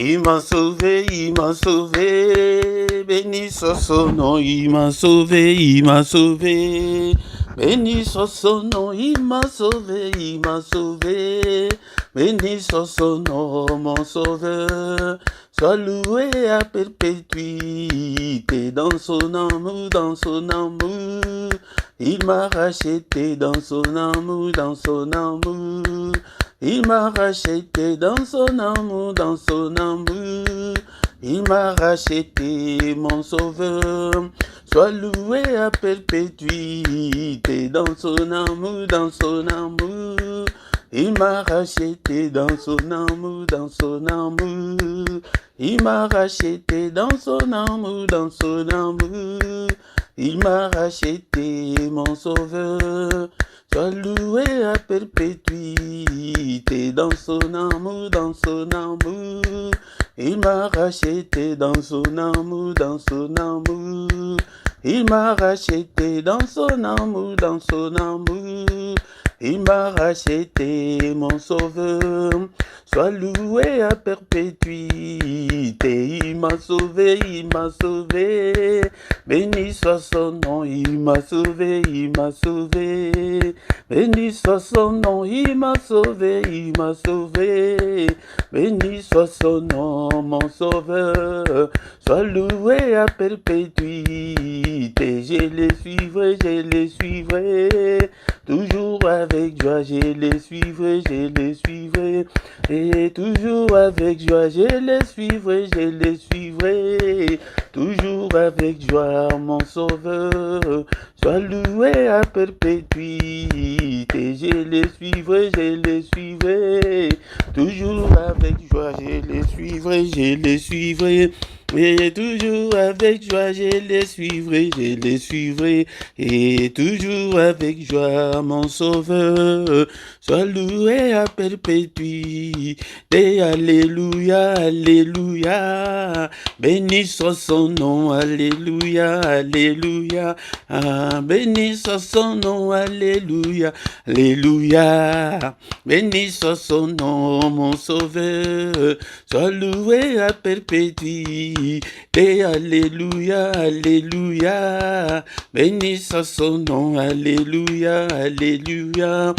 Il m'a sauvé, il m'a sauvé. Béni soit son nom, il m'a sauvé, il m'a sauvé. Béni soit son nom, il m'a sauvé, il m'a sauvé. Béni soit son nom, mon sauveur. Sois loué à perpétuité dans son amour, dans son amour. Il m'a racheté dans son amour, dans son amour. Il m'a racheté dans son amour, dans son amour. Il m'a racheté, mon sauveur. Sois loué à perpétuité dans son amour, dans son amour. Il m'a racheté dans son amour, dans son amour. Il m'a racheté dans son amour, dans son amour. Il m'a racheté, mon sauveur. Sois loué à perpétuité dans son amour, dans son amour. Il m'a racheté dans son amour, dans son amour. Il m'a racheté dans son amour, dans son amour. Il m'a racheté, mon sauveur. Sois loué à perpétuité. Il m'a sauvé, il m'a sauvé. Béni soit son nom, il m'a sauvé, il m'a sauvé. Béni soit son nom, il m'a sauvé, il m'a sauvé. Béni soit son nom, mon sauveur. Sois loué à perpétuité. Je les suivrai, je les suivrai. Toujours avec joie, je les suivrai, je les suivrai. Et toujours avec joie, je les suivrai, je les suivrai. Toujours avec joie, mon sauveur. Sois loué à perpétuité. Je les suivrai, je les suivrai. Toujours avec joie, je les suivrai, je les suivrai. Et toujours avec joie, je les suivrai, je les suivrai. Et toujours avec joie, mon sauveur. Sois loué à perpétuité. Alléluia, alléluia. Béni soit son nom, alléluia, alléluia. Ah, béni soit son nom, alléluia, alléluia. Béni soit son nom, mon sauveur. Sois loué à perpétuité. Alléluia, alléluia. Béni soit son nom, alléluia, alléluia.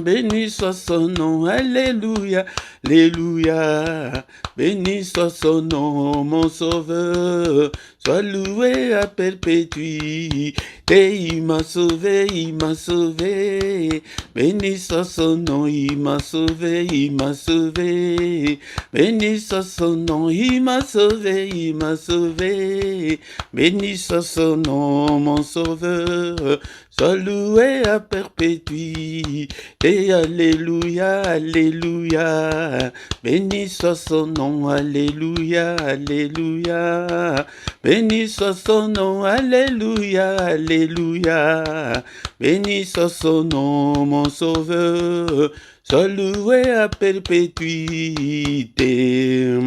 Béni soit son nom, alléluia, alléluia. Béni soit son nom, mon sauveur. Sois loué à perpétuité. Il m'a sauvé, il m'a sauvé. Béni soit son nom, il m'a sauvé, il m'a sauvé. Béni soit son nom, il m'a sauvé, il m'a sauvé. Béni soit son nom, mon sauveur. Sois loué à perpétuité. Alléluia, alléluia. Béni soit son nom, alléluia, alléluia. Béni soit son nom, alléluia, alléluia. Béni soit son nom, mon sauveur. Sois loué à perpétuité.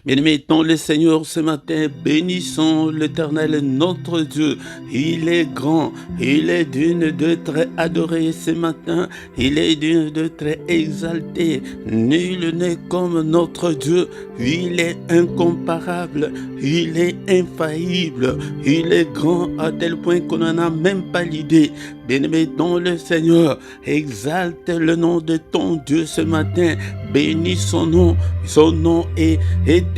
Bien-aimés dans le Seigneur, ce matin, bénissons l'Éternel, notre Dieu. Il est grand, il est d'une de très adoré ce matin, il est d'une de très exalté. Nul n'est comme notre Dieu, il est incomparable, il est infaillible, il est grand à tel point qu'on n'en a même pas l'idée. Bien-aimés dans le Seigneur, exalte le nom de ton Dieu ce matin, bénis son nom est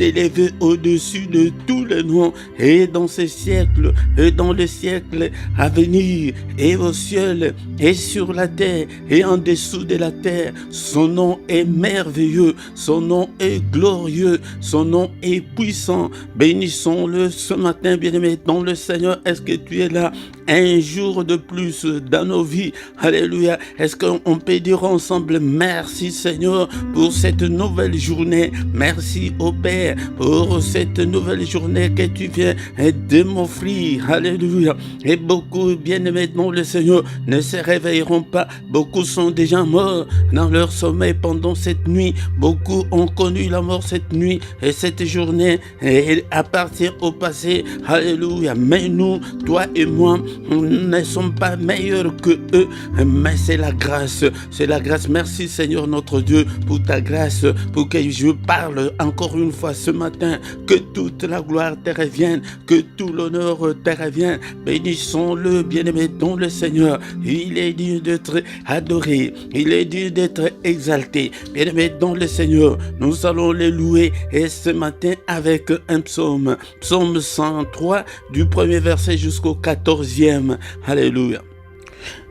élevé au-dessus de tous les noms, et dans ce siècle, et dans le siècle à venir, et au ciel, et sur la terre, et en dessous de la terre. Son nom est merveilleux, son nom est glorieux, son nom est puissant. Bénissons-le ce matin, bien-aimé dans le Seigneur. Est-ce que tu es là un jour de plus dans nos vies? Alléluia. Est-ce qu'on peut dire ensemble merci Seigneur pour cette nouvelle journée? Merci au Père pour cette nouvelle journée que tu viens de m'offrir. Alléluia. Et beaucoup, bien-aimés dans le Seigneur, ne se réveilleront pas. Beaucoup sont déjà morts dans leur sommeil pendant cette nuit. Beaucoup ont connu la mort cette nuit et cette journée et appartient au passé. Alléluia. Mais nous, toi et moi, nous ne sommes pas meilleurs que eux, mais c'est la grâce. C'est la grâce. Merci Seigneur notre Dieu pour ta grâce, pour que je parle encore une fois ce matin, que toute la gloire te revienne, que tout l'honneur te revienne. Bénissons-le, bien-aimé dans le Seigneur. Il est digne d'être adoré, il est digne d'être exalté. Bien-aimé dans le Seigneur, nous allons les louer et ce matin avec un psaume, psaume 103 du premier verset jusqu'au 14e. Alléluia.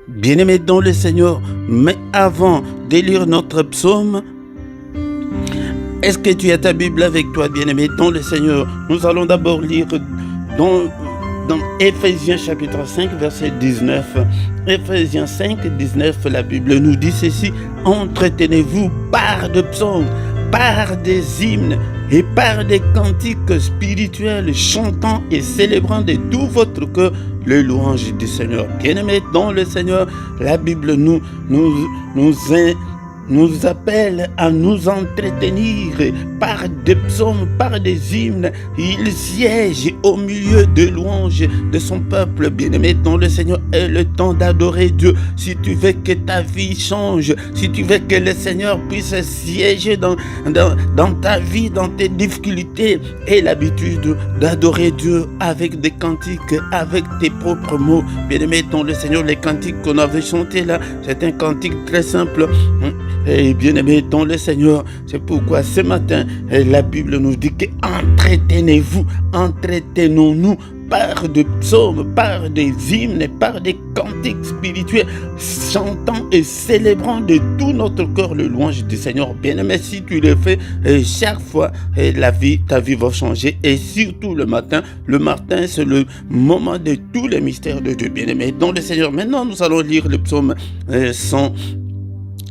Bien-aimé dans le Seigneur, mais avant de lire notre psaume, est-ce que tu as ta Bible avec toi, bien-aimé dans le Seigneur? Nous allons d'abord lire dans Éphésiens chapitre 5, verset 19. Éphésiens 5, 19, la Bible nous dit ceci: entretenez-vous par de psaumes, par des hymnes et par des cantiques spirituels, chantant et célébrant de tout votre cœur le louange du Seigneur. Bien-aimés dans le Seigneur, la Bible nous appelle à nous entretenir par des psaumes, par des hymnes. Il siège au milieu de louanges de son peuple. Bien-aimé dans le Seigneur, est le temps d'adorer Dieu. Si tu veux que ta vie change, si tu veux que le Seigneur puisse siéger dans ta vie, dans tes difficultés, aie l'habitude d'adorer Dieu avec des cantiques, avec tes propres mots. Bien-aimé dans le Seigneur, les cantiques qu'on avait chantés là, c'est un cantique très simple. Et bien-aimé dans le Seigneur, c'est pourquoi ce matin, la Bible nous dit que entretenez-vous, entretenons-nous par des psaumes, par des hymnes, par des cantiques spirituels, chantant et célébrant de tout notre cœur le louange du Seigneur. Bien-aimé, si tu le fais chaque fois, ta vie va changer. Et surtout le matin, c'est le moment de tous les mystères de Dieu. Bien-aimé dans le Seigneur. Maintenant, nous allons lire le psaume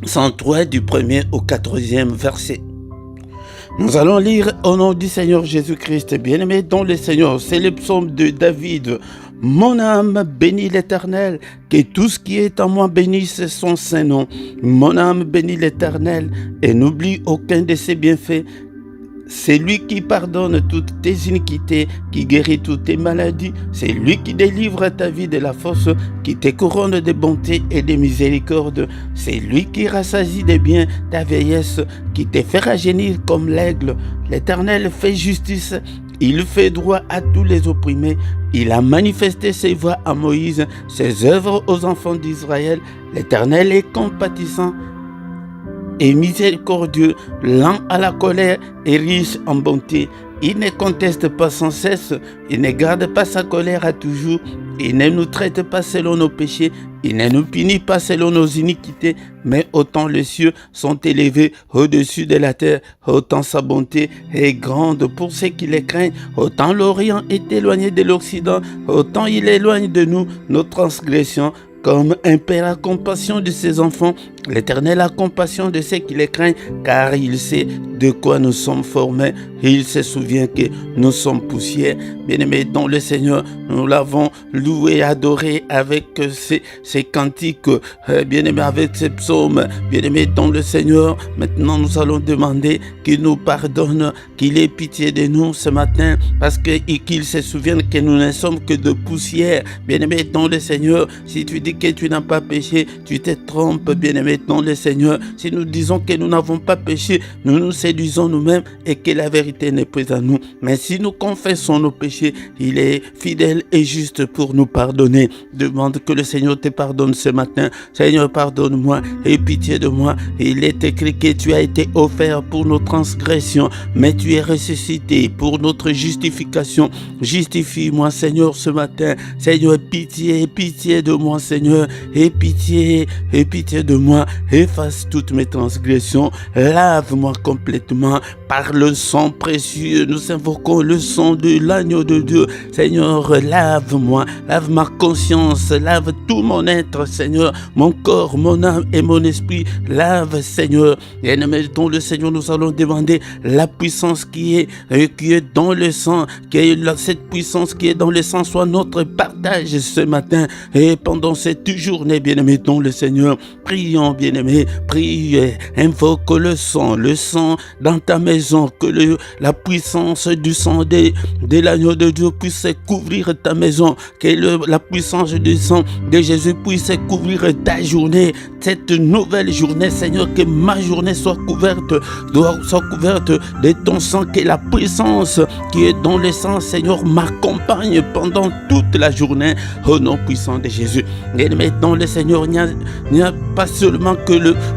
103 du 1er au 14e verset. Nous allons lire au nom du Seigneur Jésus-Christ. Bien-aimé dans le Seigneur, c'est le psaume de David. Mon âme bénit l'Éternel, que tout ce qui est en moi bénisse son saint nom. Mon âme bénit l'Éternel et n'oublie aucun de ses bienfaits. C'est lui qui pardonne toutes tes iniquités, qui guérit toutes tes maladies. C'est lui qui délivre ta vie de la force, qui te couronne de bonté et de miséricorde. C'est lui qui rassasie de bien ta vieillesse, qui te fait rajeunir comme l'aigle. L'Éternel fait justice, il fait droit à tous les opprimés. Il a manifesté ses voies à Moïse, ses œuvres aux enfants d'Israël. L'Éternel est compatissant et miséricordieux, lent à la colère et riche en bonté. Il ne conteste pas sans cesse, il ne garde pas sa colère à toujours, il ne nous traite pas selon nos péchés, il ne nous punit pas selon nos iniquités, mais autant les cieux sont élevés au-dessus de la terre, autant sa bonté est grande pour ceux qui les craignent, autant l'Orient est éloigné de l'Occident, autant il éloigne de nous nos transgressions. Comme un père a compassion de ses enfants, l'Éternel a compassion de ceux qui les craignent, car il sait de quoi nous sommes formés. Il se souvient que nous sommes poussière. Bien-aimés dans le Seigneur, nous l'avons loué, adoré avec ces cantiques, bien-aimés avec ces psaumes. Bien-aimés dans le Seigneur, maintenant nous allons demander qu'il nous pardonne, qu'il ait pitié de nous ce matin, parce qu'il se souvienne que nous ne sommes que de poussière. Bien-aimés dans le Seigneur, si tu dis que tu n'as pas péché, tu te trompes, bien-aimé dans le Seigneur. Si nous disons que nous n'avons pas péché, nous nous séduisons nous-mêmes et que la vérité n'est pas à nous. Mais si nous confessons nos péchés, il est fidèle et juste pour nous pardonner. Demande que le Seigneur te pardonne ce matin. Seigneur, pardonne-moi et pitié de moi. Il est écrit que tu as été offert pour nos transgressions, mais tu es ressuscité pour notre justification. Justifie-moi, Seigneur, ce matin. Seigneur, pitié de moi, Seigneur, et pitié de moi, efface toutes mes transgressions, lave-moi complètement par le sang précieux. Nous invoquons le sang de l'agneau de Dieu. Seigneur, lave-moi, lave ma conscience, lave tout mon être, Seigneur, mon corps, mon âme et mon esprit. Lave, Seigneur. Et dans le Seigneur, nous allons demander la puissance qui est dans le sang, cette puissance qui est dans le sang soit notre partage ce matin et pendant cette journée, bien-aimés dans le Seigneur. Prions maintenant, bien-aimé, prie, invoque le sang dans ta maison, que la puissance du sang de l'agneau de Dieu puisse couvrir ta maison, que la puissance du sang de Jésus puisse couvrir ta journée, cette nouvelle journée, Seigneur, que ma journée soit couverte de ton sang, que la puissance qui est dans le sang, Seigneur, m'accompagne pendant toute la journée, au nom puissant de Jésus. Et maintenant, le Seigneur, il n'y a pas seulement que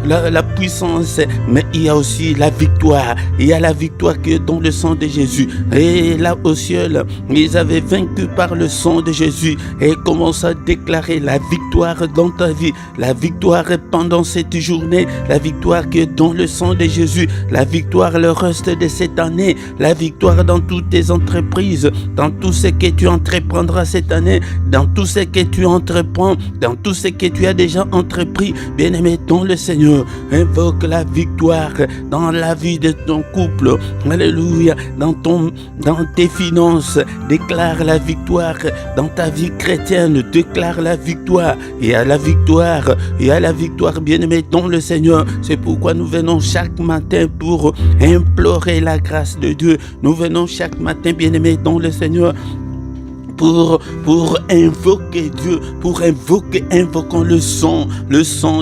la puissance, mais il y a aussi la victoire. Il y a la victoire qui est dans le sang de Jésus. Et là au ciel, ils avaient vaincu par le sang de Jésus et commencent à déclarer la victoire dans ta vie, la victoire pendant cette journée, la victoire qui est dans le sang de Jésus, la victoire le reste de cette année, la victoire dans toutes tes entreprises, dans tout ce que tu entreprendras cette année, dans tout ce que tu entreprends, dans tout ce que tu as déjà entrepris. Bien-aimé dans le Seigneur, invoque la victoire dans la vie de ton couple, alléluia, dans tes finances, déclare la victoire dans ta vie chrétienne, déclare la victoire. Il y a la victoire, bien-aimé dans le Seigneur. C'est pourquoi nous venons chaque matin pour implorer la grâce de Dieu. Nous venons chaque matin, bien-aimé dans le Seigneur, pour invoquer Dieu, invoquons le sang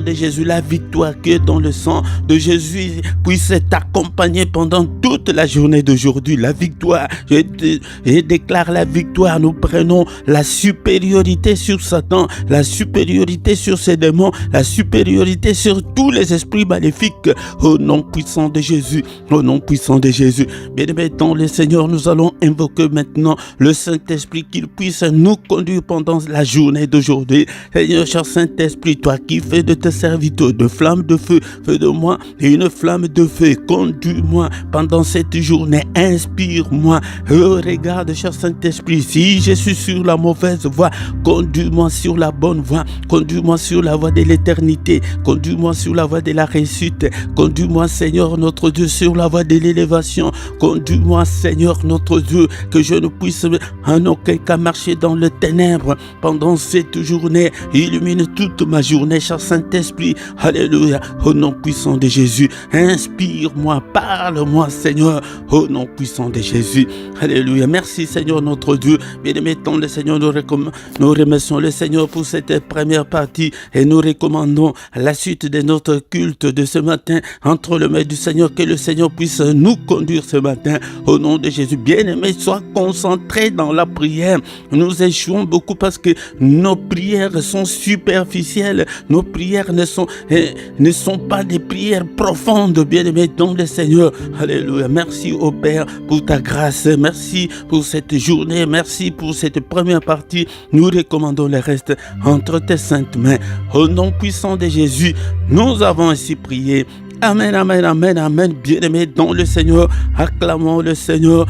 de Jésus, la victoire qui est dans le sang de Jésus puisse t'accompagner pendant toute la journée d'aujourd'hui. La victoire, je déclare la victoire. Nous prenons la supériorité sur Satan, la supériorité sur ses démons, la supériorité sur tous les esprits maléfiques, au nom puissant de Jésus, au nom puissant de Jésus. Bien-aimé dans le Seigneur, nous allons invoquer maintenant le Saint-Esprit qu'il puisse nous conduire pendant la journée d'aujourd'hui. Seigneur, cher Saint-Esprit, toi qui fais de tes serviteurs de flammes de feu, fais de moi une flamme de feu. Conduis-moi pendant cette journée, inspire-moi. Regarde, cher Saint-Esprit, si je suis sur la mauvaise voie, conduis-moi sur la bonne voie, conduis-moi sur la voie de l'éternité, conduis-moi sur la voie de la réussite, conduis-moi, Seigneur notre Dieu, sur la voie de l'élévation, conduis-moi, Seigneur notre Dieu, que je ne puisse en aucun cas marcher dans le ténèbre pendant cette journée. Illumine toute ma journée, cher Saint-Esprit. Alléluia. Au nom puissant de Jésus, inspire-moi, parle-moi, Seigneur, au nom puissant de Jésus. Alléluia. Merci, Seigneur notre Dieu. Bien-aimé dans le Seigneur, nous remercions le Seigneur pour cette première partie et nous recommandons la suite de notre culte de ce matin entre les mains du Seigneur, que le Seigneur puisse nous conduire ce matin au nom de Jésus. Bien-aimé, sois concentré dans la prière. Nous échouons beaucoup parce que nos prières sont superficielles. Nos prières ne sont pas des prières profondes, bien-aimés dans le Seigneur. Alléluia. Merci au Père pour ta grâce. Merci pour cette journée. Merci pour cette première partie. Nous recommandons le reste entre tes saintes mains. Au nom puissant de Jésus, nous avons ainsi prié. Amen, amen, amen, amen. Bien-aimés dans le Seigneur, acclamons le Seigneur.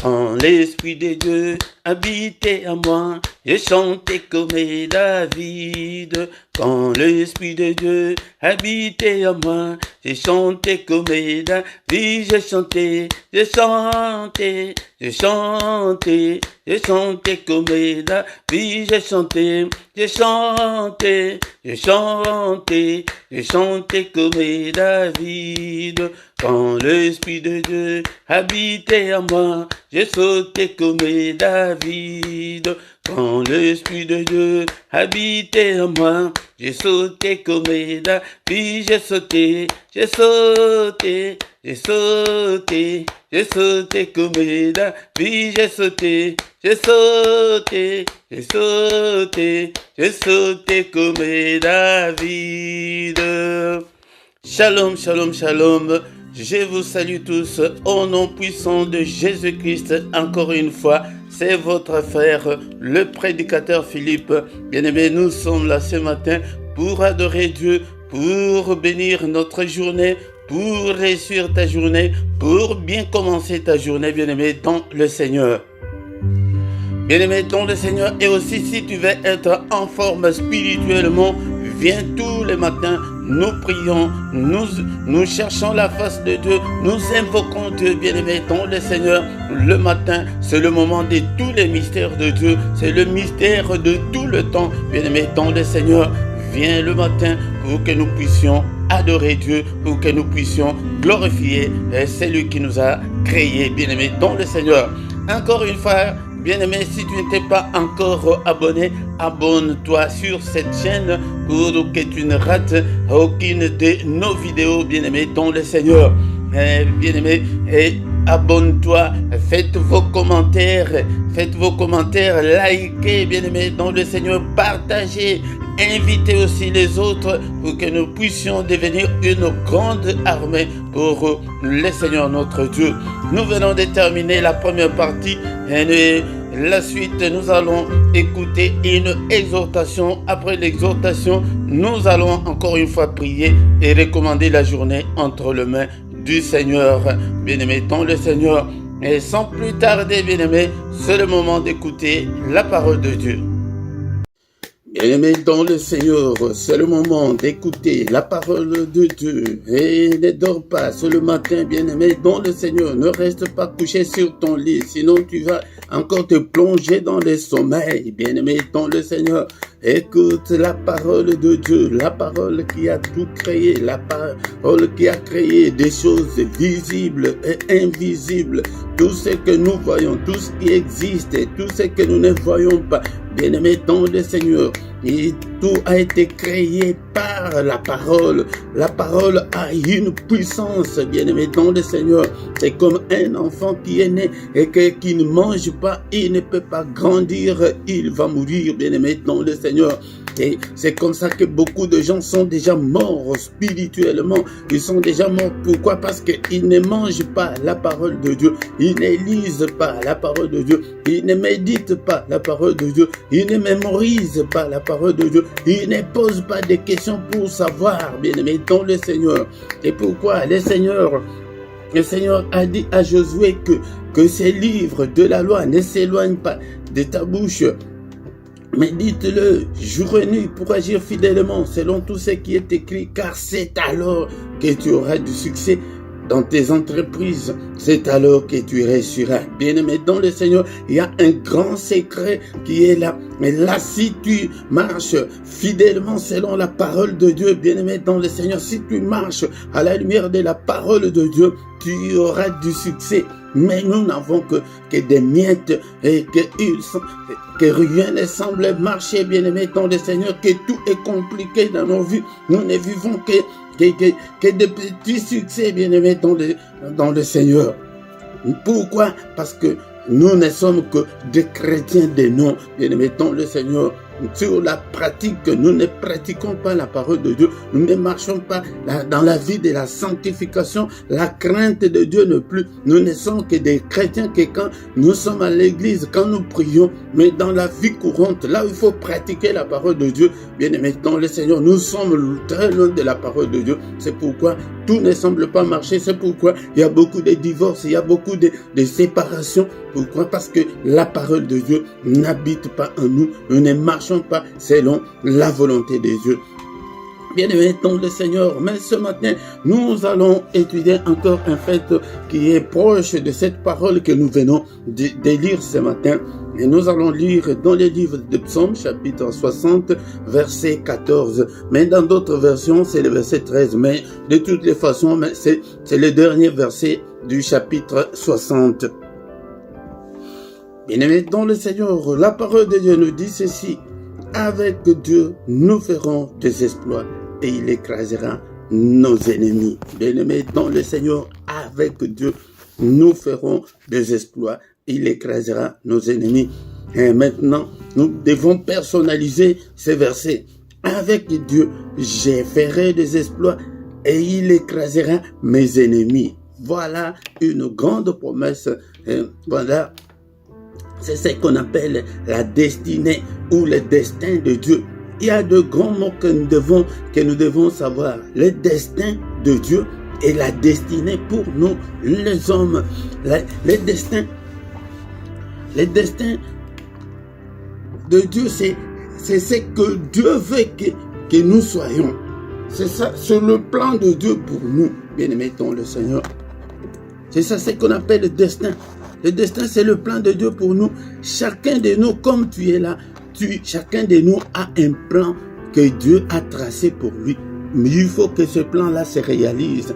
Quand l'Esprit de Dieu habitait à moi, j'ai chanté comme David. Quand l'Esprit de Dieu habitait à moi, j'ai chanté comme David. J'ai chanté, j'ai chanté, j'ai chanté, j'ai chanté comme David. J'ai chanté, j'ai chanté, j'ai chanté, j'ai chanté comme David. Quand l'Esprit de Dieu habitait à moi, j'ai sauté comme David. Quand l'Esprit de Dieu habitait en moi, j'ai sauté comme David. J'ai sauté, j'ai sauté, j'ai sauté, j'ai sauté comme David. J'ai sauté, j'ai sauté, j'ai sauté, j'ai sauté comme David. Shalom, shalom, shalom. Je vous salue tous au nom puissant de Jésus-Christ. Encore une fois, c'est votre frère, le prédicateur Philippe. Bien-aimés, nous sommes là ce matin pour adorer Dieu, pour bénir notre journée, pour réussir ta journée, pour bien commencer ta journée, bien-aimé, dans le Seigneur. Bien-aimé dans le Seigneur, et aussi si tu veux être en forme spirituellement, viens tous les matins, nous prions, nous cherchons la face de Dieu, nous invoquons Dieu, bien-aimé dans le Seigneur. Le matin, c'est le moment de tous les mystères de Dieu, c'est le mystère de tout le temps, bien-aimé dans le Seigneur. viens le matin pour que nous puissions adorer Dieu, pour que nous puissions glorifier celui qui nous a créés, bien-aimés, dans le Seigneur. Encore une fois, bien-aimé, si tu n'étais pas encore abonné, abonne-toi sur cette chaîne pour que tu ne rates aucune de nos vidéos, bien-aimé, dans le Seigneur. Bien-aimé, et abonne-toi, faites vos commentaires, likez, bien-aimé, dans le Seigneur, partagez, invitez aussi les autres pour que nous puissions devenir une grande armée pour le Seigneur notre Dieu. Nous venons de terminer la première partie et la suite, nous allons écouter une exhortation. Après l'exhortation, nous allons encore une fois prier et recommander la journée entre les mains du Seigneur. Bien-aimé, dans le Seigneur. Et sans plus tarder, bien-aimé, c'est le moment d'écouter la parole de Dieu. Bien-aimé dans le Seigneur, c'est le moment d'écouter la parole de Dieu. Et ne dors pas, c'est le matin, bien-aimé dans le Seigneur. Ne reste pas couché sur ton lit, sinon tu vas encore te plonger dans le sommeil. Bien-aimé dans le Seigneur, écoute la parole de Dieu, la parole qui a tout créé, la parole qui a créé des choses visibles et invisibles. Tout ce que nous voyons, tout ce qui existe et tout ce que nous ne voyons pas. Bien-aimé dans le Seigneur, et tout a été créé par la parole. La parole a une puissance, bien-aimé dans le Seigneur. C'est comme un enfant qui est né et qui ne mange pas, il ne peut pas grandir, il va mourir, bien-aimé dans le Seigneur. Et c'est comme ça que beaucoup de gens sont déjà morts spirituellement. Ils sont déjà morts. Pourquoi? Parce qu'ils ne mangent pas la parole de Dieu. Ils ne lisent pas la parole de Dieu. Ils ne méditent pas la parole de Dieu. Ils ne mémorisent pas la parole de Dieu. Ils ne posent pas de questions pour savoir, bien-aimé, dans le Seigneur. Et pourquoi le Seigneur a dit à Josué que ces livres de la loi ne s'éloignent pas de ta bouche. Mais dites-le jour et nuit pour agir fidèlement selon tout ce qui est écrit, car c'est alors que tu auras du succès dans tes entreprises. C'est alors que tu réussiras. Bien-aimé dans le Seigneur, il y a un grand secret qui est là. Mais là, si tu marches fidèlement selon la parole de Dieu, bien-aimé dans le Seigneur, si tu marches à la lumière de la parole de Dieu, tu auras du succès. Mais nous n'avons que des miettes et que rien ne semble marcher, bien-aimé dans le Seigneur, que tout est compliqué dans nos vies. Nous ne vivons que de petits succès, bien-aimé dans le Seigneur. Pourquoi? Parce que nous ne sommes que des chrétiens de nom, bien-aimé dans le Seigneur. Sur la pratique, nous ne pratiquons pas la parole de Dieu, nous ne marchons pas dans la vie de la sanctification, la crainte de Dieu ne plus. Nous ne sommes que des chrétiens que quand nous sommes à l'église, quand nous prions, mais dans la vie courante, là où il faut pratiquer la parole de Dieu, bien aimé dans le Seigneur, nous sommes très loin de la parole de Dieu. C'est pourquoi tout ne semble pas marcher, c'est pourquoi il y a beaucoup de divorces, il y a beaucoup de séparations. Pourquoi? Parce que la parole de Dieu n'habite pas en nous, nous ne marchons pas selon la volonté de Dieu. Bien-aimés dans le Seigneur, mais ce matin, nous allons étudier encore un fait qui est proche de cette parole que nous venons de lire ce matin. Et nous allons lire dans les livres de Psaume, chapitre 60, verset 14. Mais dans d'autres versions, c'est le verset 13. Mais de toutes les façons, c'est le dernier verset du chapitre 60. Bien-aimés dans le Seigneur, la parole de Dieu nous dit ceci. Avec Dieu, nous ferons des exploits et il écrasera nos ennemis. Bien-aimés dans le Seigneur, avec Dieu, nous ferons des exploits. Il écrasera nos ennemis. Et maintenant, nous devons personnaliser ces versets. Avec Dieu, je ferai des exploits et il écrasera mes ennemis. Voilà une grande promesse. Voilà. C'est ce qu'on appelle la destinée ou le destin de Dieu. Il y a de grands mots que nous devons savoir. Le destin de Dieu et la destinée pour nous, les hommes. Le destin de Dieu, c'est ce que Dieu veut que nous soyons. C'est ça, c'est le plan de Dieu pour nous, bien-aimés dans le Seigneur. C'est ça ce qu'on appelle le destin. Le destin, c'est le plan de Dieu pour nous. Chacun de nous, comme tu es là, chacun de nous a un plan que Dieu a tracé pour lui. Mais il faut que ce plan-là se réalise.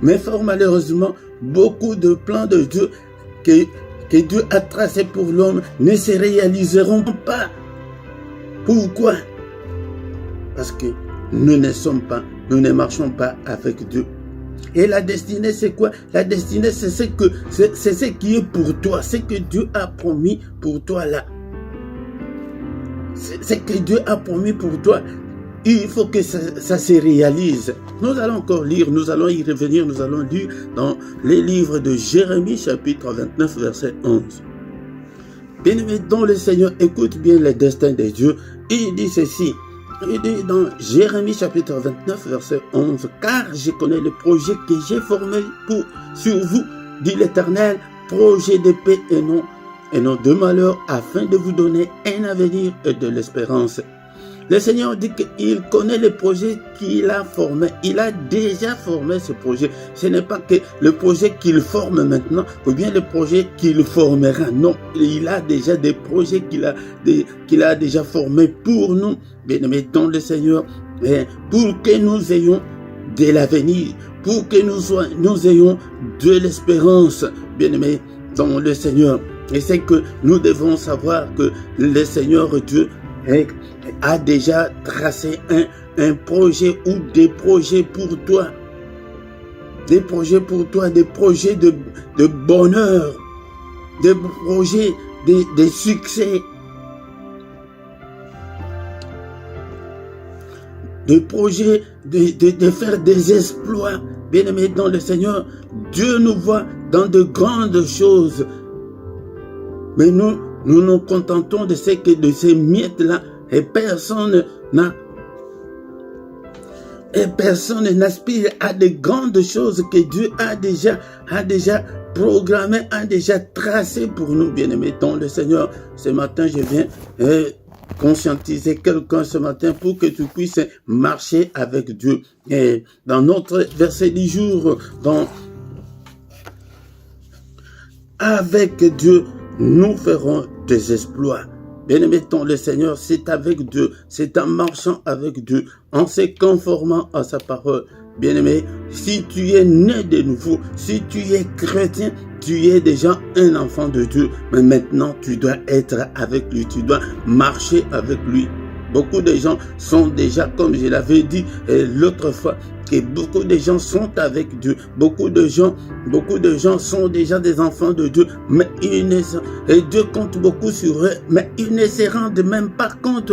Mais fort malheureusement, beaucoup de plans de Dieu que Dieu a tracés pour l'homme ne se réaliseront pas. Pourquoi? Parce que nous ne marchons pas avec Dieu. Et la destinée, c'est quoi? La destinée, c'est ce qui est pour toi, ce que Dieu a promis pour toi là. C'est ce que Dieu a promis pour toi. Il faut que ça se réalise. Nous allons encore lire, nous allons y revenir, nous allons lire dans les livres de Jérémie, chapitre 29, verset 11. Bien-aimé, dans le Seigneur, écoute bien le destin de Dieu. Il dit ceci. Il dit dans Jérémie, chapitre 29, verset 11. Car je connais le projet que j'ai formé sur vous, dit l'Éternel, projet de paix et non de malheur, afin de vous donner un avenir et de l'espérance. Le Seigneur dit qu'il connaît le projet qu'il a formé. Il a déjà formé ce projet. Ce n'est pas que le projet qu'il forme maintenant ou bien le projet qu'il formera. Non, il a déjà des projets qu'il a déjà formés pour nous. Bien-aimés dans le Seigneur, pour que nous ayons de l'avenir, pour que nous ayons de l'espérance. Bien-aimés dans le Seigneur. Et c'est que nous devons savoir que le Seigneur Dieu a déjà tracé un projet ou des projets pour toi. Des projets pour toi, des projets de bonheur, des projets de succès, des projets de faire des exploits. Bien-aimés dans le Seigneur, Dieu nous voit dans de grandes choses. Mais nous nous contentons de ces miettes-là et personne n'aspire à de grandes choses que Dieu a déjà programmées, a déjà tracées pour nous, bien-aimés dans le Seigneur. Ce matin, je viens conscientiser quelqu'un ce matin pour que tu puisses marcher avec Dieu. Et dans notre verset du jour, avec Dieu, nous ferons des exploits. Bien-aimé dans le Seigneur, c'est avec Dieu, c'est en marchant avec Dieu, en se conformant à sa parole. Bien-aimé, si tu es né de nouveau, si tu es chrétien, tu es déjà un enfant de Dieu. Mais maintenant, tu dois être avec lui, tu dois marcher avec lui. Beaucoup de gens sont déjà, comme je l'avais dit l'autre fois, que beaucoup de gens sont avec Dieu. Beaucoup de gens sont déjà des enfants de Dieu, mais et Dieu compte beaucoup sur eux, mais ils ne se rendent même pas compte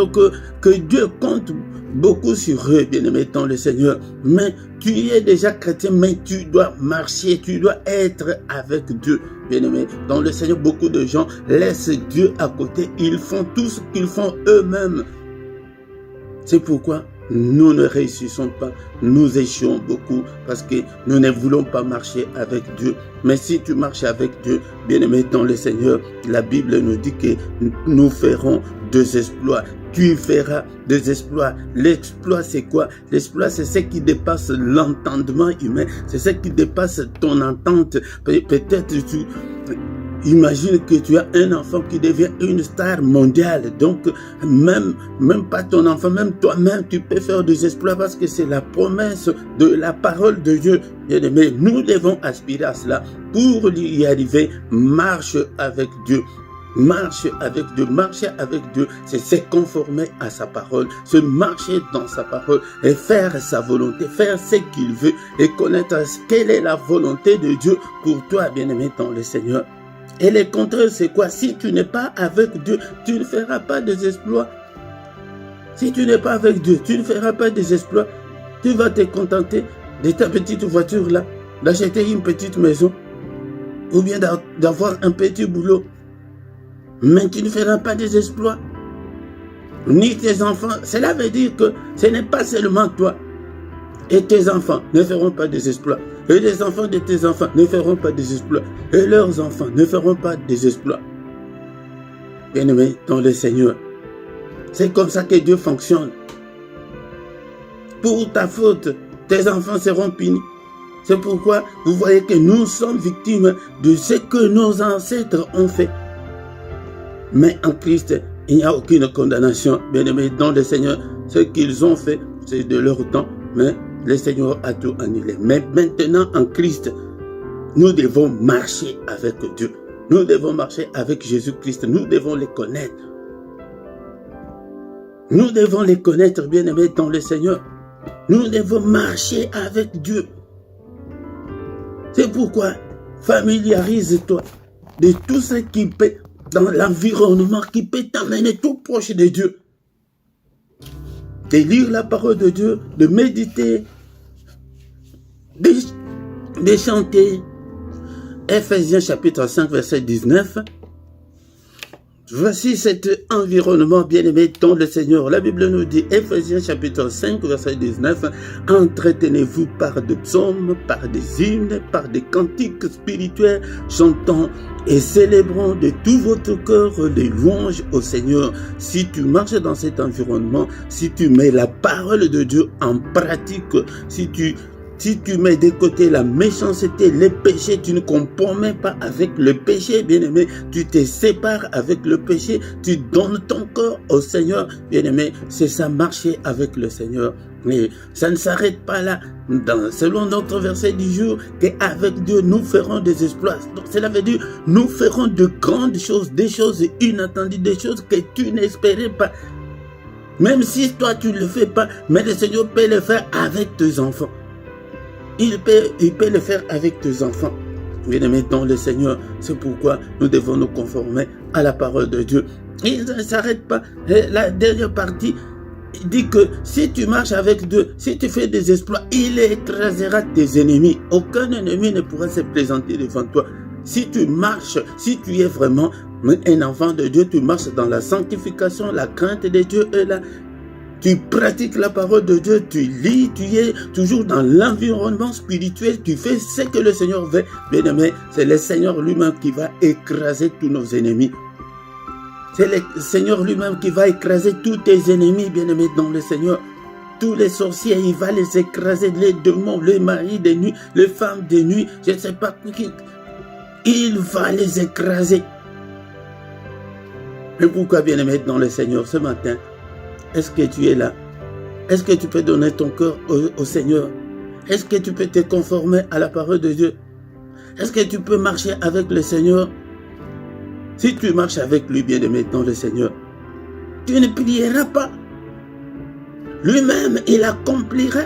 que Dieu compte beaucoup sur eux, bien-aimés dans le Seigneur. Mais tu es déjà chrétien, mais tu dois marcher, tu dois être avec Dieu. Bien-aimés dans le Seigneur, beaucoup de gens laissent Dieu à côté, ils font tout ce qu'ils font eux-mêmes. C'est pourquoi nous ne réussissons pas, nous échouons beaucoup parce que nous ne voulons pas marcher avec Dieu. Mais si tu marches avec Dieu, bien-aimé dans le Seigneur, la Bible nous dit que nous ferons des exploits. Tu feras des exploits. L'exploit, c'est quoi? L'exploit, c'est ce qui dépasse l'entendement humain. C'est ce qui dépasse ton entente. Peut-être tu imagine que tu as un enfant qui devient une star mondiale. Donc, même pas ton enfant, même toi-même, tu peux faire des exploits parce que c'est la promesse de la parole de Dieu. Bien-aimé, nous devons aspirer à cela. Pour y arriver, marche avec Dieu. Marche avec Dieu, c'est se conformer à sa parole, se marcher dans sa parole et faire sa volonté, faire ce qu'il veut et connaître quelle est la volonté de Dieu pour toi, bien-aimé dans le Seigneur. Et le contraire, c'est quoi? Si tu n'es pas avec Dieu, tu ne feras pas des exploits. Si tu n'es pas avec Dieu, tu ne feras pas des exploits. Tu vas te contenter de ta petite voiture là, d'acheter une petite maison ou bien d'avoir un petit boulot. Mais tu ne feras pas des exploits. Ni tes enfants. Cela veut dire que ce n'est pas seulement toi. Et tes enfants ne feront pas des exploits. Et les enfants de tes enfants ne feront pas des exploits. Et leurs enfants ne feront pas des exploits. Bien-aimés dans le Seigneur, c'est comme ça que Dieu fonctionne. Pour ta faute, tes enfants seront punis. C'est pourquoi vous voyez que nous sommes victimes de ce que nos ancêtres ont fait. Mais en Christ, il n'y a aucune condamnation. Bien-aimés dans le Seigneur, Ce qu'ils ont fait, c'est de leur temps, mais le Seigneur a tout annulé. Mais maintenant, en Christ, nous devons marcher avec Dieu. Nous devons marcher avec Jésus-Christ. Nous devons les connaître. Nous devons les connaître, bien-aimés, dans le Seigneur. Nous devons marcher avec Dieu. C'est pourquoi, familiarise-toi de tout ce qui peut, dans l'environnement, qui peut t'amener tout proche de Dieu. De lire la parole de Dieu, de méditer, de chanter. Ephésiens chapitre 5, verset 19. Voici cet environnement bien-aimé dans le Seigneur. La Bible nous dit, Ephésiens chapitre 5, verset 19, « Entretenez-vous par des psaumes, par des hymnes, par des cantiques spirituels, chantant et célébrant de tout votre cœur les louanges au Seigneur. » Si tu marches dans cet environnement, si tu mets la parole de Dieu en pratique, si tu mets de côté la méchanceté, les péchés, tu ne compromets pas avec le péché, bien-aimé, tu te sépares avec le péché, tu donnes ton corps au Seigneur, bien-aimé, c'est ça, marcher avec le Seigneur. Mais ça ne s'arrête pas là. Selon notre verset du jour, qu'avec Dieu, nous ferons des exploits. Donc cela veut dire, nous ferons de grandes choses, des choses inattendues, des choses que tu n'espérais pas. Même si toi, tu ne le fais pas, mais le Seigneur peut le faire avec tes enfants. Il peut le faire avec tes enfants. Bien-aimés dans le Seigneur, c'est pourquoi nous devons nous conformer à la parole de Dieu. Il ne s'arrête pas. La dernière partie dit que si tu marches avec Dieu, si tu fais des exploits, il écrasera tes ennemis. Aucun ennemi ne pourra se présenter devant toi. Si tu marches, si tu es vraiment un enfant de Dieu, tu marches dans la sanctification, la crainte de Dieu est là. Tu pratiques la parole de Dieu, tu lis, tu es toujours dans l'environnement spirituel, tu fais ce que le Seigneur veut. Bien-aimé, c'est le Seigneur lui-même qui va écraser tous nos ennemis. C'est le Seigneur lui-même qui va écraser tous tes ennemis, bien-aimé, dans le Seigneur. Tous les sorciers, il va les écraser, les démons, les maris de nuit, les femmes de nuit, je ne sais pas qui. Il va les écraser. Mais pourquoi, bien-aimé, dans le Seigneur, ce matin, est-ce que tu es là? Est-ce que tu peux donner ton cœur au Seigneur? Est-ce que tu peux te conformer à la parole de Dieu? Est-ce que tu peux marcher avec le Seigneur? Si tu marches avec lui, bien-aimé, dans le Seigneur, tu ne prieras pas. Lui-même, il accomplira.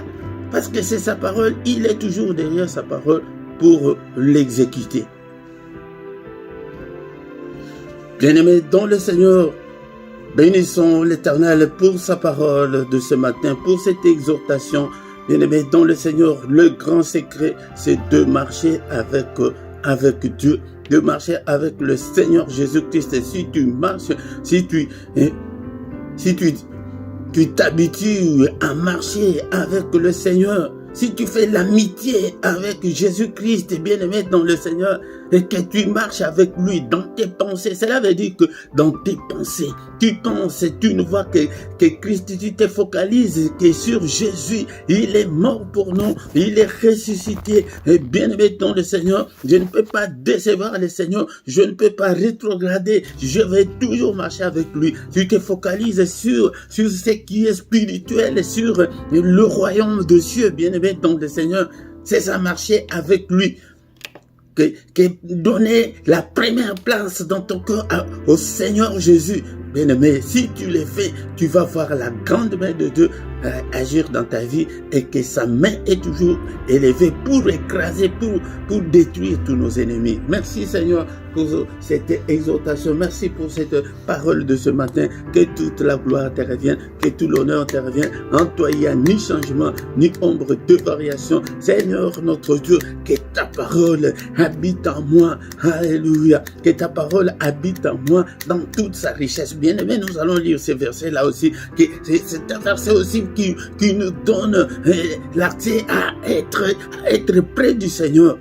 Parce que c'est sa parole, il est toujours derrière sa parole pour l'exécuter. Bien-aimé, dans le Seigneur, bénissons l'Éternel pour sa parole de ce matin, pour cette exhortation. Bien-aimé, dans le Seigneur, le grand secret, c'est de marcher avec Dieu, de marcher avec le Seigneur Jésus-Christ. Et si tu marches, si tu t'habitues à marcher avec le Seigneur, si tu fais l'amitié avec Jésus-Christ, bien-aimé dans le Seigneur, et que tu marches avec lui dans tes pensées, cela veut dire que dans tes pensées, tu penses, tu ne vois que Christ, tu te focalises que sur Jésus, il est mort pour nous, il est ressuscité, et bien-aimé dans le Seigneur, je ne peux pas décevoir le Seigneur, je ne peux pas rétrograder, je vais toujours marcher avec lui. Tu te focalises sur ce qui est spirituel, sur le royaume de Dieu, bien-aimé dans le Seigneur, c'est ça, marcher avec lui. Que donner la première place dans ton cœur au Seigneur Jésus. Bien-aimé, si tu le fais, tu vas voir la grande main de Dieu agir dans ta vie et que sa main est toujours élevée pour écraser, pour détruire tous nos ennemis. Merci Seigneur pour cette exhortation. Merci pour cette parole de ce matin. Que toute la gloire te revienne, que tout l'honneur te revienne. En toi, il n'y a ni changement, ni ombre de variation. Seigneur notre Dieu, que ta parole habite en moi. Alléluia. Que ta parole habite en moi dans toute sa richesse. Bien-aimé, nous allons lire ces versets-là aussi. C'est un verset aussi qui nous donne l'accès à être près du Seigneur.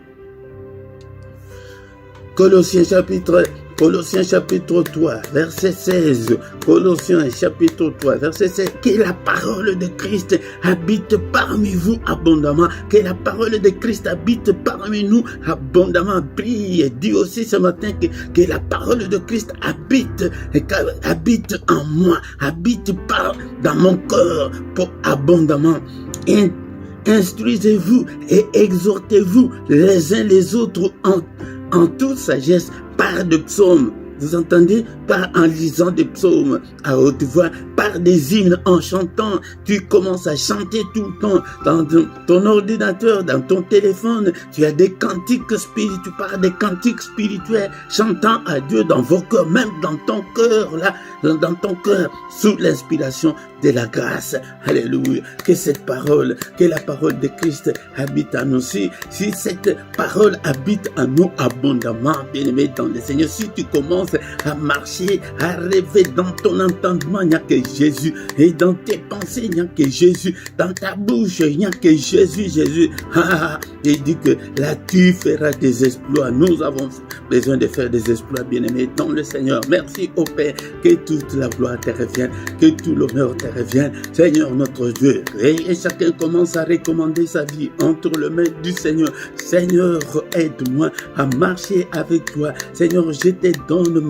Colossiens chapitre Colossiens chapitre 3, verset 16. Colossiens chapitre 3, verset 16. Que la parole de Christ habite parmi vous abondamment. Que la parole de Christ habite parmi nous abondamment. Prie et dis aussi ce matin que la parole de Christ habite en moi, habite dans mon cœur pour abondamment. Instruisez-vous et exhortez-vous les uns les autres en toute sagesse par de psaumes. Vous entendez? Pas en lisant des psaumes à haute voix, par des hymnes en chantant. Tu commences à chanter tout le temps. Dans ton ordinateur, dans ton téléphone, tu as des cantiques spirituels, par des cantiques spirituels, chantant à Dieu dans vos cœurs, même dans ton cœur, là, dans ton cœur, sous l'inspiration de la grâce. Alléluia. Que cette parole, que la parole de Christ habite en nous. Si cette parole habite en nous abondamment, bien-aimé dans le Seigneur, si tu commences à marcher, à rêver dans ton entendement, il n'y a que Jésus. Et dans tes pensées, il n'y a que Jésus. Dans ta bouche, il n'y a que Jésus, Jésus. Il dit que là, tu feras des exploits. Nous avons besoin de faire des exploits, bien-aimés dans le Seigneur. Merci au Père, que toute la gloire te revienne, que tout l'honneur te revienne, Seigneur notre Dieu. Et chacun commence à recommander sa vie entre les mains du Seigneur. Seigneur, aide-moi à marcher avec toi. Seigneur, je te donne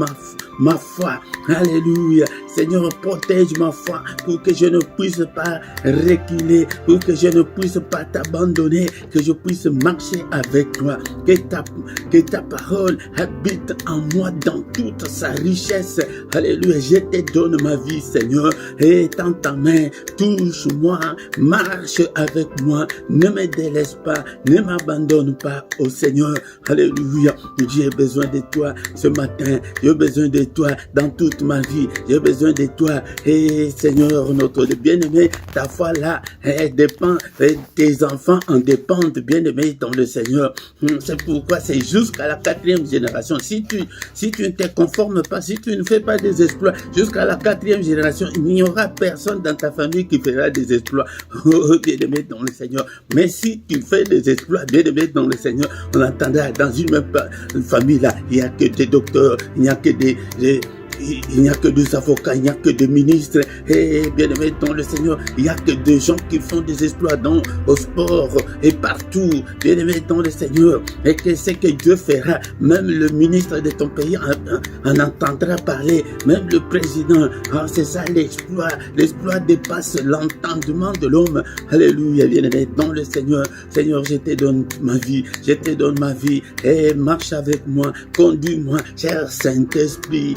ma foi. Alléluia. Seigneur, protège ma foi pour que je ne puisse pas reculer, pour que je ne puisse pas t'abandonner, que je puisse marcher avec toi. Que ta parole habite en moi dans toute sa richesse. Alléluia. Je te donne ma vie, Seigneur. Et tends ta main, touche-moi, marche avec moi. Ne me délaisse pas, ne m'abandonne pas, oh Seigneur. Alléluia. J'ai besoin de toi ce matin. J'ai besoin de toi dans toute ma vie. J'ai besoin de toi. Et Seigneur, notre bien-aimé, ta foi là, elle dépend, tes enfants en dépendent, bien-aimé dans le Seigneur. C'est pourquoi c'est jusqu'à la 4e génération. Si tu ne te conformes pas, si tu ne fais pas des exploits, jusqu'à la 4e génération, il n'y aura personne dans ta famille qui fera des exploits. Oh, bien-aimé dans le Seigneur. Mais si tu fais des exploits, bien-aimé dans le Seigneur, on entendra dans une même famille là, il n'y a que des docteurs, il n'y a que il n'y a que des avocats, il n'y a que des ministres. Et bien aimé dans le Seigneur, il n'y a que des gens qui font des exploits au sport et partout. Bien aimé dans le Seigneur. Et que c'est que Dieu fera. Même le ministre de ton pays en entendra parler. Même le président. C'est ça l'exploit. L'exploit dépasse l'entendement de l'homme. Alléluia. Bien aimé dans le Seigneur. Seigneur, je te donne ma vie. Je te donne ma vie. Et marche avec moi. Conduis-moi. Cher Saint-Esprit.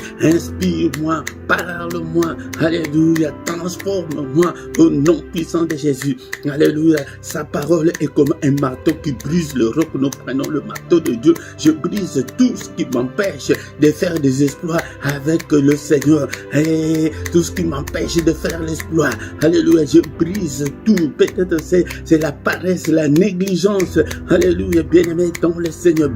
Inspire-moi, parle-moi, alléluia, transforme-moi au nom puissant de Jésus, alléluia. Sa parole est comme un marteau qui brise le roc. Nous prenons le marteau de Dieu. Je brise tout ce qui m'empêche de faire des exploits avec le Seigneur, et tout ce qui m'empêche de faire l'exploit, alléluia, je brise tout. Peut-être c'est la paresse, la négligence, alléluia, bien-aimé dans le Seigneur,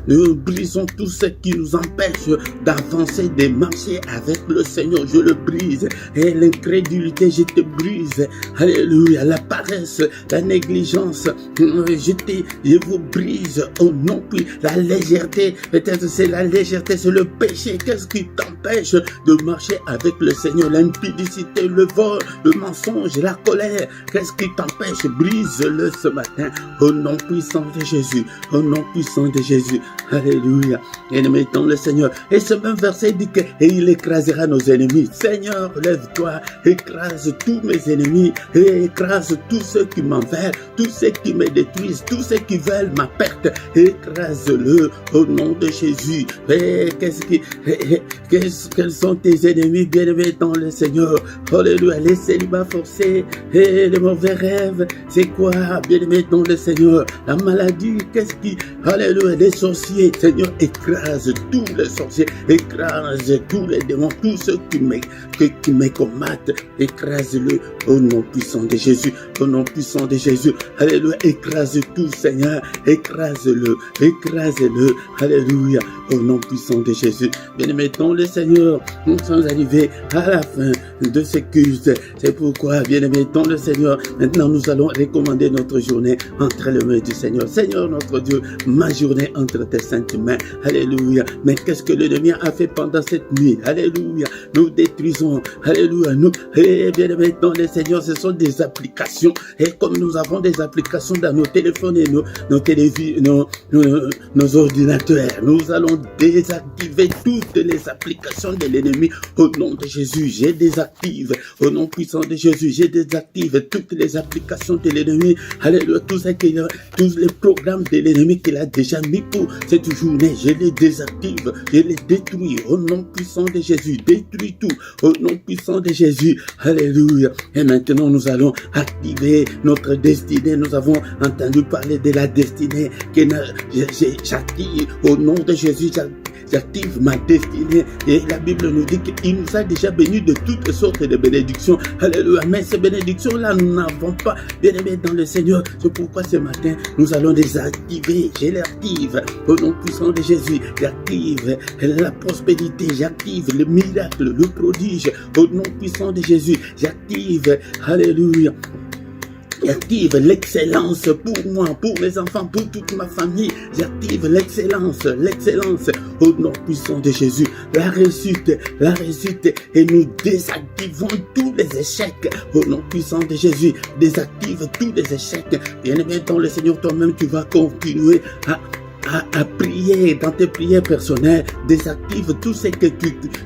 nous brisons tout ce qui nous empêche d'avancer, de marcher avec le Seigneur, je le brise. Et l'incrédulité, je te brise. Alléluia. La paresse, la négligence, je vous brise au nom puis la légèreté. Peut-être c'est la légèreté, c'est le péché. Qu'est-ce qui t'empêche de marcher avec le Seigneur? L'impudicité, le vol, le mensonge, la colère. Qu'est-ce qui t'empêche? Brise-le ce matin au nom puissant de Jésus. Au nom puissant de Jésus. Alléluia. Et nous mettons le Seigneur. Et ce même verset dit que et il écrasera nos ennemis. Seigneur, lève-toi, écrase tous mes ennemis, et écrase tous ceux qui m'envers, tous ceux qui me détruisent, tous ceux qui veulent ma perte. Écrase-le au nom de Jésus. Et quels sont tes ennemis, bien-aimés dans le Seigneur? Alléluia. Les célibats forcés et les mauvais rêves, c'est quoi, bien-aimés dans le Seigneur? La maladie, qu'est-ce qui, alléluia, les sorciers, Seigneur, écrase tous les sorciers, écrase écrase tous les démons, tous ceux qui me combattent, écrase-le au nom puissant de Jésus, au nom puissant de Jésus. Alléluia, écrase tout, Seigneur, écrase-le, alléluia, au nom puissant de Jésus. Bien-aimés dans le Seigneur, nous sommes arrivés à la fin de ce culte. C'est pourquoi, bien-aimés dans le Seigneur, maintenant nous allons recommander notre journée entre les mains du Seigneur. Seigneur notre Dieu, ma journée entre tes saintes mains. Alléluia. Mais qu'est-ce que l'ennemi a fait pendant cette nuit? Alléluia. Nous détruisons. Alléluia. Nous, bien-aimés dans le Seigneur, ce sont des applications. Et comme nous avons des applications dans nos téléphones et nos ordinateurs, nous allons désactiver toutes les applications de l'ennemi au nom de Jésus. Je désactive au nom puissant de Jésus. Je désactive toutes les applications de l'ennemi. Alléluia. Tous les programmes de l'ennemi qu'il a déjà mis pour cette journée, je les désactive, je les détruis au nom puissant de Jésus. Détruis tout au nom puissant de Jésus. Alléluia. Et maintenant nous allons activer notre destinée. Nous avons entendu parler de la destinée que j'active au nom de Jésus. J'active ma destinée. Et la Bible nous dit qu'il nous a déjà bénis de toutes sortes de bénédictions. Alléluia. Mais ces bénédictions-là, nous n'avons pas, bien aimé dans le Seigneur. C'est pourquoi ce matin, nous allons les activer. Je les active au nom puissant de Jésus. J'active la prospérité. J'active le miracle, le prodige au nom puissant de Jésus. J'active, alléluia. J'active l'excellence pour moi, pour mes enfants, pour toute ma famille. J'active l'excellence au nom puissant de Jésus. La réussite, et nous désactivons tous les échecs au nom puissant de Jésus. Désactive tous les échecs. Bien-aimé dans le Seigneur, toi-même, tu vas continuer à prier dans tes prières personnelles. Désactive tout ce que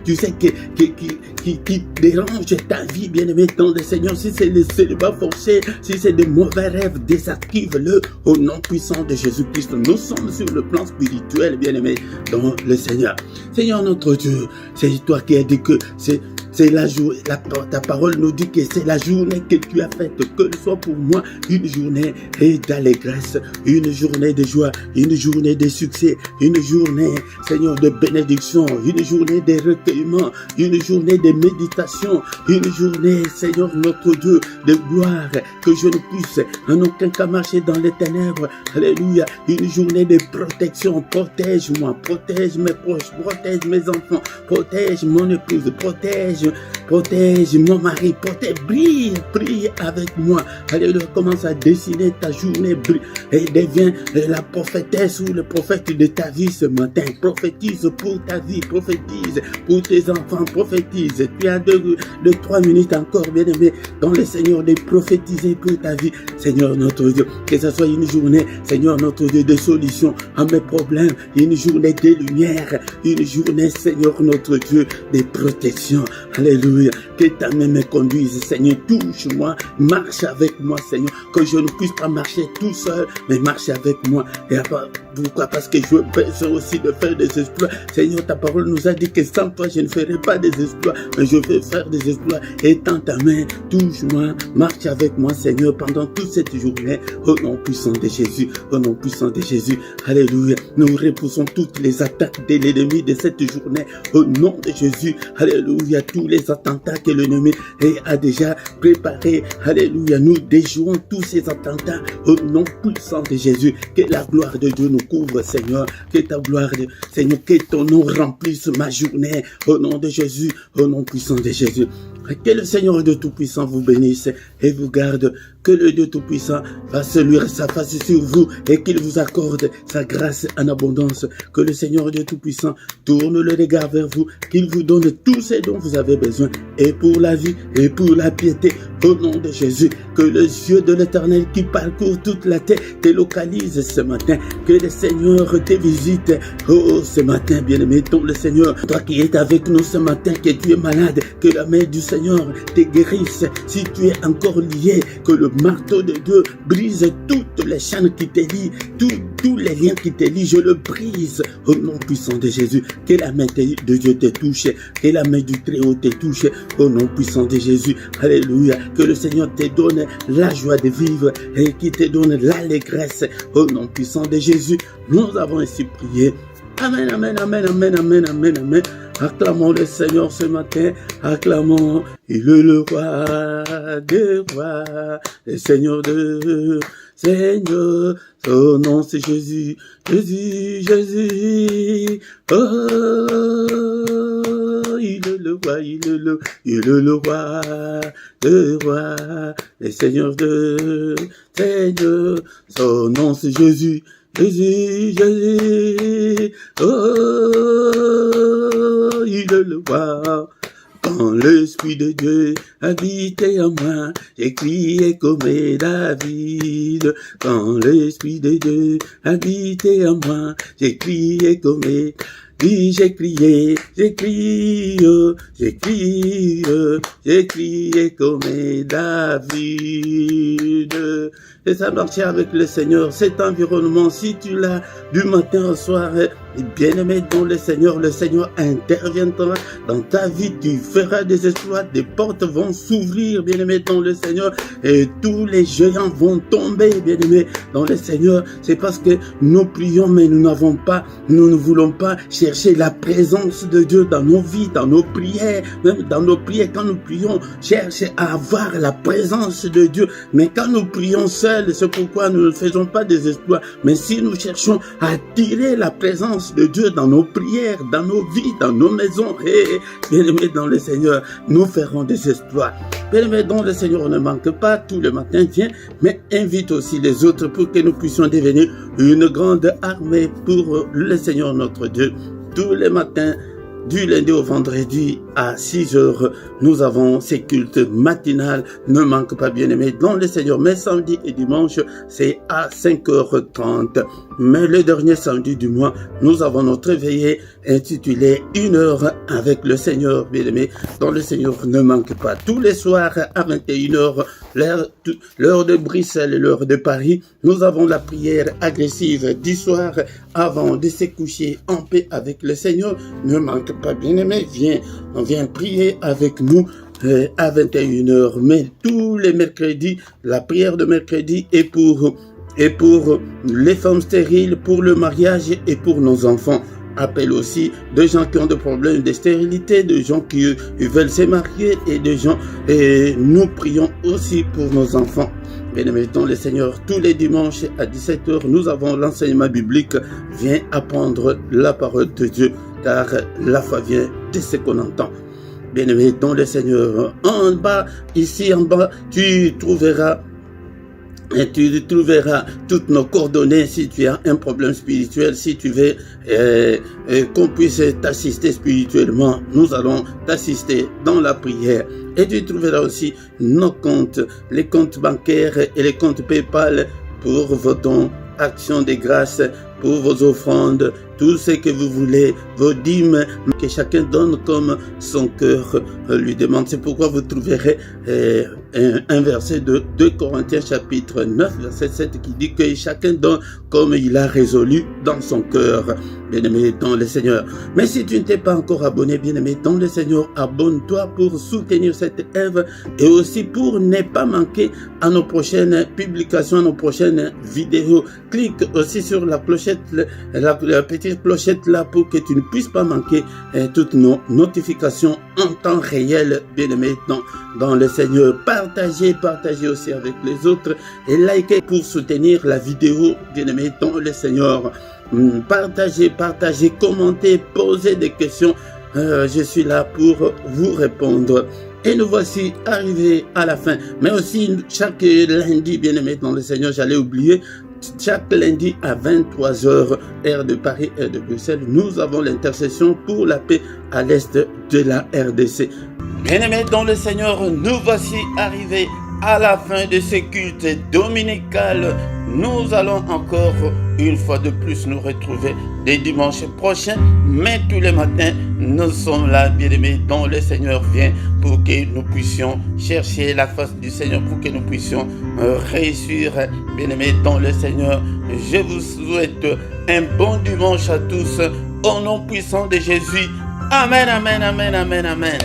tu sais qui dérange ta vie, bien-aimé dans le Seigneur. Si c'est le célibat forcé, si c'est de mauvais rêves, désactive-le au nom puissant de Jésus-Christ. Nous sommes sur le plan spirituel, bien-aimé dans le Seigneur. Seigneur notre Dieu, c'est toi qui as dit que c'est la journée, ta parole nous dit que c'est la journée que tu as faite, que ce soit pour moi une journée d'allégresse, une journée de joie, une journée de succès, une journée, Seigneur, de bénédiction, une journée de recueillement, une journée de méditation, une journée, Seigneur, notre Dieu, de gloire, que je ne puisse en aucun cas marcher dans les ténèbres. Alléluia. Une journée de protection. Protège-moi, protège mes proches, protège mes enfants, protège mon épouse, protège mon mari, brille avec moi. Alléluia, commence à dessiner ta journée, brille et deviens la prophétesse ou le prophète de ta vie ce matin. Prophétise pour ta vie, prophétise pour tes enfants, prophétise. Tu as 2-3 minutes encore, bien-aimé, dans le Seigneur, de prophétiser pour ta vie. Seigneur notre Dieu, que ce soit une journée, Seigneur notre Dieu, de solution à mes problèmes, une journée de lumière, une journée, Seigneur notre Dieu, de protection. Alléluia. Que ta main me conduise, Seigneur. Touche-moi, marche avec moi, Seigneur. Que je ne puisse pas marcher tout seul, mais marche avec moi. Et pourquoi? Parce que je veux aussi de faire des exploits. Seigneur, ta parole nous a dit que sans toi, je ne ferai pas des exploits, mais je vais faire des exploits. Étends ta main, touche-moi, marche avec moi, Seigneur, pendant toute cette journée. Au nom puissant de Jésus, au nom puissant de Jésus. Alléluia. Nous repoussons toutes les attaques de l'ennemi de cette journée. Au nom de Jésus. Alléluia. Tous les attentats que l'ennemi a déjà préparés. Alléluia. Nous déjouons tous ces attentats au nom puissant de Jésus. Que la gloire de Dieu nous couvre, Seigneur. Que ta gloire, Seigneur, que ton nom remplisse ma journée. Au nom de Jésus. Au nom puissant de Jésus. Que le Seigneur de Tout-Puissant vous bénisse et vous garde. Que le Dieu Tout-Puissant fasse luire sa face sur vous et qu'il vous accorde sa grâce en abondance. Que le Seigneur Dieu Tout-Puissant tourne le regard vers vous, qu'il vous donne tout ce dont vous avez besoin, et pour la vie et pour la piété, au nom de Jésus. Que les yeux de l'Éternel qui parcourt toute la terre te localise ce matin. Que le Seigneur te visite, oh, ce matin, bien-aimé, ton le Seigneur, toi qui es avec nous ce matin, que tu es malade, que la main du Seigneur te guérisse. Si tu es encore lié, que le marteau de Dieu brise toutes les chaînes qui te lient, tous les liens qui te lient, je le brise au nom puissant de Jésus. Que la main de Dieu te touche, que la main du Très-Haut te touche au nom puissant de Jésus. Alléluia. Que le Seigneur te donne la joie de vivre et qu'il te donne l'allégresse au nom puissant de Jésus. Nous avons ainsi prié. Amen, amen, amen, amen, amen, amen, amen. Acclamons le Seigneur ce matin, acclamons, il est le roi des rois, le Seigneur de Seigneur, son nom c'est Jésus, Jésus, Jésus, oh, il est le roi, il est le roi des rois, le Seigneur de Seigneur, son nom c'est Jésus, Jésus, Jésus, oh, il est le roi. Quand l'Esprit de Dieu habitait en moi, j'ai crié comme David. Quand l'Esprit de Dieu habitait en moi, j'ai crié comme oui, j'ai crié comme David. Et ça marchait avec le Seigneur, cet environnement, si tu l'as du matin au soir, bien-aimé dans le Seigneur interviendra dans ta vie, tu feras des exploits, des portes vont s'ouvrir, bien-aimé dans le Seigneur, et tous les géants vont tomber, bien-aimé dans le Seigneur. C'est parce que nous prions, mais nous ne voulons pas chercher la présence de Dieu dans nos vies, dans nos prières, même dans nos prières, quand nous prions, cherche à avoir la présence de Dieu, mais quand nous prions seuls, c'est pourquoi nous ne faisons pas des exploits, mais si nous cherchons à attirer la présence de Dieu dans nos prières, dans nos vies, dans nos maisons, et bien-aimés dans le Seigneur, nous ferons des exploits. Bien-aimés dans le Seigneur, ne manque pas, tout le matin, viens, mais invite aussi les autres pour que nous puissions devenir une grande armée pour le Seigneur notre Dieu. Tous les matins, du lundi au vendredi à 6 heures, nous avons ces cultes matinales. Ne manque pas, bien-aimés dans le Seigneur. Mais samedi et dimanche, c'est à 5h30. Mais le dernier samedi du mois, nous avons notre veillée intitulée 1 heure avec le Seigneur, bien-aimés dans le Seigneur. Ne manque pas. Tous les soirs à 21h, l'heure de Bruxelles et l'heure de Paris, nous avons la prière agressive du soir avant de se coucher en paix avec le Seigneur. Ne manque pas, bien-aimé, on vient prier avec nous à 21h. Mais tous les mercredis, la prière de mercredi est pour les femmes stériles, pour le mariage et pour nos enfants. Appelle aussi de gens qui ont des problèmes de stérilité, de gens qui veulent se marier et de gens, et nous prions aussi pour nos enfants. Bien-aimés dans le Seigneur, tous les dimanches à 17h, nous avons l'enseignement biblique. Viens apprendre la parole de Dieu, car la foi vient de ce qu'on entend. Bien-aimés dans le Seigneur, en bas, ici en bas, tu trouveras toutes nos coordonnées si tu as un problème spirituel, si tu veux qu'on puisse t'assister spirituellement. Nous allons t'assister dans la prière. Et tu trouveras aussi nos comptes, les comptes bancaires et les comptes PayPal pour vos dons, actions de grâce, pour vos offrandes, tout ce que vous voulez, vos dîmes, que chacun donne comme son cœur lui demande. C'est pourquoi vous trouverez un verset de 2 Corinthiens chapitre 9, verset 7 qui dit que chacun donne comme il a résolu dans son cœur, bien-aimé dans le Seigneur. Mais si tu ne t'es pas encore abonné, bien-aimé dans le Seigneur, abonne-toi pour soutenir cette œuvre et aussi pour ne pas manquer à nos prochaines publications, à nos prochaines vidéos. Clique aussi sur la clochette, la petite clochette là pour que tu ne puisses pas manquer toutes nos notifications en temps réel, bien-aimé dans le Seigneur. Partagez aussi avec les autres et likez pour soutenir la vidéo, bien-aimé dans le Seigneur. Partagez, commentez, posez des questions. Je suis là pour vous répondre. Et nous voici arrivés à la fin. Mais aussi, chaque lundi, bien-aimé dans le Seigneur, j'allais oublier, chaque lundi à 23h, heure de Paris, heure de Bruxelles, nous avons l'intercession pour la paix à l'est de la RDC. Bien-aimés dans le Seigneur, nous voici arrivés à la fin de ce culte dominical. Nous allons encore une fois de plus nous retrouver les dimanches prochains, mais tous les matins, nous sommes là, bien-aimés, dont le Seigneur vient pour que nous puissions chercher la face du Seigneur, pour que nous puissions réussir, bien-aimés, dans le Seigneur. Je vous souhaite un bon dimanche à tous, au nom puissant de Jésus. Amen, amen, amen, amen, amen.